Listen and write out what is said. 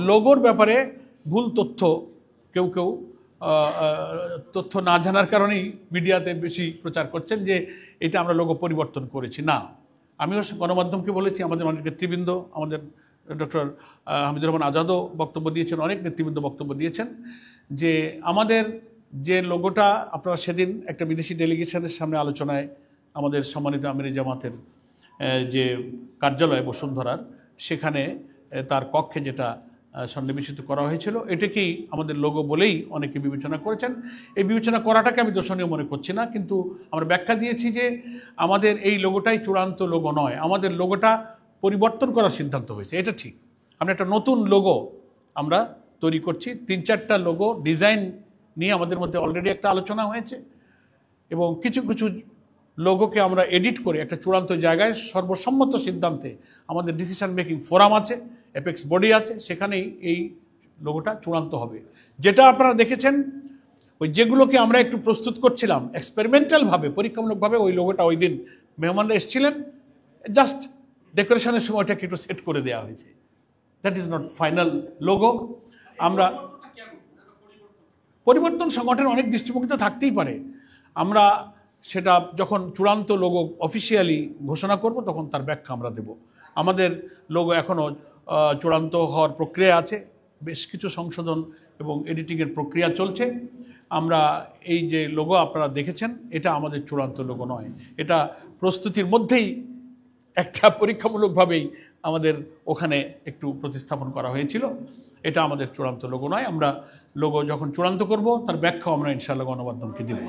লোগোর ব্যাপারে ভুল তথ্য কেউ কেউ তথ্য না জানার কারণেই মিডিয়াতে বেশি প্রচার করছেন যে এটা আমরা লোগো পরিবর্তন করেছি। না, আমিও গণমাধ্যমকে বলেছি, আমাদের অনেক নেতৃবৃন্দ, আমাদের ডক্টর হামিদুর রহমান আজাদও বক্তব্য দিয়েছেন, অনেক নেতৃবৃন্দ বক্তব্য দিয়েছেন যে আমাদের যে লোগোটা আপনারা সেদিন একটা বিদেশি ডেলিগেশনের সামনে আলোচনায় আমাদের সম্মানিত আমিরে জামাতের যে কার্যালয় বসুন্ধরার, সেখানে তার কক্ষে যেটা সন্নিবেশিত করা হয়েছিল, এটাকেই আমাদের লোগো বলেই অনেকে বিবেচনা করেছেন। এই বিবেচনা করাটাকে আমি দর্শনীয় মনে করছি না, কিন্তু আমরা ব্যাখ্যা দিয়েছি যে আমাদের এই লোগোটাই চূড়ান্ত লোগো নয়, আমাদের লোগোটা পরিবর্তন করার সিদ্ধান্ত হয়েছে, এটা ঠিক। আমরা একটা নতুন লোগো আমরা তৈরি করছি, 3-4টা লোগো ডিজাইন নিয়ে আমাদের মধ্যে অলরেডি একটা আলোচনা হয়েছে, এবং কিছু কিছু লোগোকে আমরা এডিট করে একটা চূড়ান্ত জায়গায় সর্বসম্মত সিদ্ধান্তে আমাদের ডিসিশন মেকিং ফোরাম আছে, অ্যাপেক্স বডি আছে, সেখানেই এই লোগোটা চূড়ান্ত হবে। যেটা আপনারা দেখেছেন, ওই যেগুলোকে আমরা একটু প্রস্তুত করছিলাম এক্সপেরিমেন্টালভাবে, পরীক্ষামূলকভাবে, ওই লোগোটা ওই দিন মেহমানরা এসেছিলেন, জাস্ট ডেকোরেশনের সময় ওটাকে একটু সেট করে দেওয়া হয়েছে। That is not final logo. আমরা পরিবর্তন সংগঠনের অনেক দৃষ্টিভঙ্গিতে থাকতেই পারে, আমরা সেটা যখন চূড়ান্ত লোগো অফিসিয়ালি ঘোষণা করব তখন তার ব্যাখ্যা আমরা দেব। আমাদের লোগো এখনও চূড়ান্ত হওয়ার প্রক্রিয়া আছে, বেশ কিছু সংশোধন এবং এডিটিংয়ের প্রক্রিয়া চলছে। আমরা এই যে লোগো আপনারা দেখেছেন, এটা আমাদের চূড়ান্ত লোগো নয়, এটা প্রস্তুতির মধ্যেই একটা পরীক্ষামূলকভাবেই আমাদের ওখানে একটু প্রতিস্থাপন করা হয়েছিল। এটা আমাদের চূড়ান্ত লোগো নয়। আমরা লোগো যখন চূড়ান্ত করব তার ব্যাখ্যাও আমরা ইনশাআল্লাহ গণমাধ্যমকে দেব।